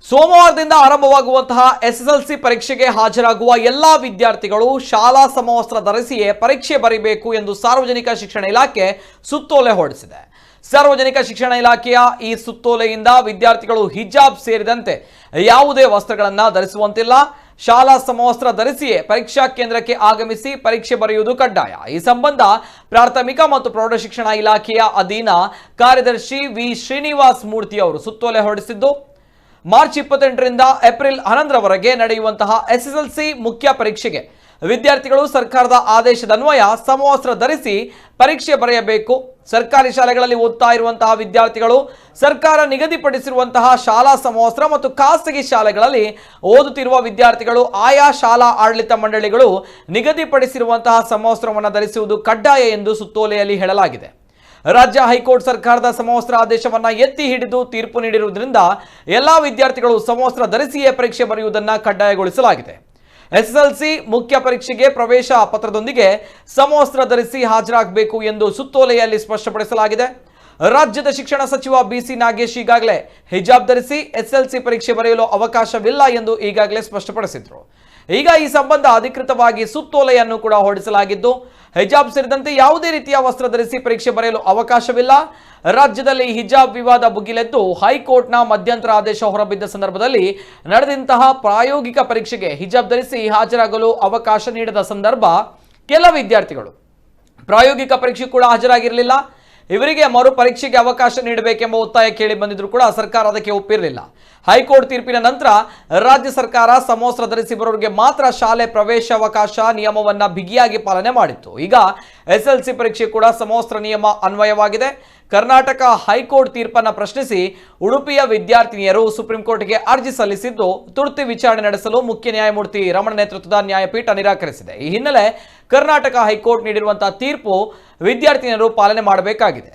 ಸೋಮವಾರದಿಂದ ಆರಂಭವಾಗುವಂತಹ ಎಸ್ಎಸ್ಎಲ್ಸಿ ಪರೀಕ್ಷೆಗೆ ಹಾಜರಾಗುವ ಎಲ್ಲಾ ವಿದ್ಯಾರ್ಥಿಗಳು ಶಾಲಾ ಸಮವಸ್ತ್ರ ಧರಿಸಿಯೇ ಪರೀಕ್ಷೆ ಬರೆಯಬೇಕು ಎಂದು ಸಾರ್ವಜನಿಕ ಶಿಕ್ಷಣ ಇಲಾಖೆ ಸುತ್ತೋಲೆ ಹೊರಡಿಸಿದೆ. ಸಾರ್ವಜನಿಕ ಶಿಕ್ಷಣ ಇಲಾಖೆಯ ಈ ಸುತ್ತೋಲೆಯಿಂದ ವಿದ್ಯಾರ್ಥಿಗಳು ಹಿಜಾಬ್ ಸೇರಿದಂತೆ ಯಾವುದೇ ವಸ್ತ್ರಗಳನ್ನು ಧರಿಸುವಂತಿಲ್ಲ. ಶಾಲಾ ಸಮವಸ್ತ್ರ ಧರಿಸಿಯೇ ಪರೀಕ್ಷಾ ಕೇಂದ್ರಕ್ಕೆ ಆಗಮಿಸಿ ಪರೀಕ್ಷೆ ಬರೆಯುವುದು ಕಡ್ಡಾಯ. ಈ ಸಂಬಂಧ ಪ್ರಾಥಮಿಕ ಮತ್ತು ಪ್ರೌಢಶಿಕ್ಷಣ ಇಲಾಖೆಯ ಅಧೀನ ಕಾರ್ಯದರ್ಶಿ ವಿ ಶ್ರೀನಿವಾಸ್ ಮೂರ್ತಿ ಅವರು ಸುತ್ತೋಲೆ ಹೊರಡಿಸಿದ್ದು, ಮಾರ್ಚ್ 28ರಿಂದ ಏಪ್ರಿಲ್ 11ರವರೆಗೆ ನಡೆಯುವಂತಹ ಎಸ್ಎಸ್ಎಲ್ಸಿ ಮುಖ್ಯ ಪರೀಕ್ಷೆಗೆ ವಿದ್ಯಾರ್ಥಿಗಳು ಸರ್ಕಾರದ ಆದೇಶದನ್ವಯ ಸಮವಸ್ತ್ರ ಧರಿಸಿ ಪರೀಕ್ಷೆ ಬರೆಯಬೇಕು. ಸರ್ಕಾರಿ ಶಾಲೆಗಳಲ್ಲಿ ಓದ್ತಾ ಇರುವಂತಹ ವಿದ್ಯಾರ್ಥಿಗಳು ಸರ್ಕಾರ ನಿಗದಿಪಡಿಸಿರುವಂತಹ ಶಾಲಾ ಸಮವಸ್ತ್ರ ಮತ್ತು ಖಾಸಗಿ ಶಾಲೆಗಳಲ್ಲಿ ಓದುತ್ತಿರುವ ವಿದ್ಯಾರ್ಥಿಗಳು ಆಯಾ ಶಾಲಾ ಆಡಳಿತ ಮಂಡಳಿಗಳು ನಿಗದಿಪಡಿಸಿರುವಂತಹ ಸಮವಸ್ತ್ರವನ್ನು ಧರಿಸುವುದು ಕಡ್ಡಾಯ ಎಂದು ಸುತ್ತೋಲೆಯಲ್ಲಿ ಹೇಳಲಾಗಿದೆ. ರಾಜ್ಯ ಹೈಕೋರ್ಟ್ ಸರ್ಕಾರದ ಸಮವಸ್ತ್ರ ಆದೇಶವನ್ನು ಎತ್ತಿ ಹಿಡಿದು ತೀರ್ಪು ನೀಡಿರುವುದರಿಂದ ಎಲ್ಲಾ ವಿದ್ಯಾರ್ಥಿಗಳು ಸಮವಸ್ತ್ರ ಧರಿಸಿಯೇ ಪರೀಕ್ಷೆ ಬರೆಯುವುದನ್ನು ಕಡ್ಡಾಯಗೊಳಿಸಲಾಗಿದೆ. ಎಸ್ಎಸ್ಎಲ್ಸಿ ಮುಖ್ಯ ಪರೀಕ್ಷೆಗೆ ಪ್ರವೇಶ ಪತ್ರದೊಂದಿಗೆ ಸಮವಸ್ತ್ರ ಧರಿಸಿ ಹಾಜರಾಗಬೇಕು ಎಂದು ಸುತ್ತೋಲೆಯಲ್ಲಿ ಸ್ಪಷ್ಟಪಡಿಸಲಾಗಿದೆ. ರಾಜ್ಯದ ಶಿಕ್ಷಣ ಸಚಿವ ಬಿಸಿ ನಾಗೇಶ್ ಈಗಾಗಲೇ ಹಿಜಾಬ್ ಧರಿಸಿ ಎಸ್ಎಸ್ಎಲ್ಸಿ ಪರೀಕ್ಷೆ ಬರೆಯಲು ಅವಕಾಶವಿಲ್ಲ ಎಂದು ಈಗಾಗಲೇ ಸ್ಪಷ್ಟಪಡಿಸಿದ್ರು. ಈಗ ಈ ಸಂಬಂಧ ಅಧಿಕೃತವಾಗಿ ಸುತ್ತೋಲೆಯನ್ನು ಕೂಡ ಹೊರಡಿಸಲಾಗಿದ್ದು, ಹಿಜಾಬ್ ಸೇರಿದಂತೆ ಯಾವುದೇ ರೀತಿಯ ವಸ್ತ್ರ ಧರಿಸಿ ಪರೀಕ್ಷೆ ಬರೆಯಲು ಅವಕಾಶವಿಲ್ಲ. ರಾಜ್ಯದಲ್ಲಿ ಹಿಜಾಬ್ ವಿವಾದ ಭುಗಿಲೆದ್ದು ಹೈಕೋರ್ಟ್ನ ಮಧ್ಯಂತರ ಆದೇಶ ಹೊರಬಿದ್ದ ಸಂದರ್ಭದಲ್ಲಿ ನಡೆದಂತಹ ಪ್ರಾಯೋಗಿಕ ಪರೀಕ್ಷೆಗೆ ಹಿಜಾಬ್ ಧರಿಸಿ ಹಾಜರಾಗಲು ಅವಕಾಶ ನೀಡದ ಸಂದರ್ಭ ಕೆಲ ವಿದ್ಯಾರ್ಥಿಗಳು ಪ್ರಾಯೋಗಿಕ ಪರೀಕ್ಷೆ ಕೂಡ ಹಾಜರಾಗಿರಲಿಲ್ಲ. ಇವರಿಗೆ ಮರು ಪರೀಕ್ಷೆಗೆ ಅವಕಾಶ ನೀಡಬೇಕೆಂಬ ಒತ್ತಾಯ ಕೇಳಿ ಬಂದಿದ್ರು ಕೂಡ ಸರ್ಕಾರ ಅದಕ್ಕೆ ಒಪ್ಪಿರಲಿಲ್ಲ. ಹೈಕೋರ್ಟ್ ತೀರ್ಪಿನ ನಂತರ ರಾಜ್ಯ ಸರ್ಕಾರ ಸಮವಸ್ತ್ರ ಧರಿಸಿ ಬರೋರಿಗೆ ಮಾತ್ರ ಶಾಲೆ ಪ್ರವೇಶಾವಕಾಶ ನಿಯಮವನ್ನ ಬಿಗಿಯಾಗಿ ಪಾಲನೆ ಮಾಡಿತ್ತು. ಈಗ ಎಸ್ಎಲ್ಸಿ ಪರೀಕ್ಷೆ ಕೂಡ ಸಮವಸ್ತ್ರ ನಿಯಮ ಅನ್ವಯವಾಗಿದೆ. ಕರ್ನಾಟಕ ಹೈಕೋರ್ಟ್ ತೀರ್ಪನ್ನು ಪ್ರಶ್ನಿಸಿ ಉಡುಪಿಯ ವಿದ್ಯಾರ್ಥಿನಿಯರು ಸುಪ್ರೀಂ ಕೋರ್ಟ್ಗೆ ಅರ್ಜಿ ಸಲ್ಲಿಸಿದ್ದು, ತುರ್ತು ವಿಚಾರಣೆ ನಡೆಸಲು ಮುಖ್ಯ ನ್ಯಾಯಮೂರ್ತಿ ರಮಣ ನೇತೃತ್ವದ ನ್ಯಾಯಪೀಠ ನಿರಾಕರಿಸಿದೆ. ಈ ಹಿನ್ನೆಲೆ ಕರ್ನಾಟಕ ಹೈಕೋರ್ಟ್ ನೀಡಿರುವಂತಹ ತೀರ್ಪು ವಿದ್ಯಾರ್ಥಿನಿಯರು ಪಾಲನೆ ಮಾಡಬೇಕಾಗಿದೆ.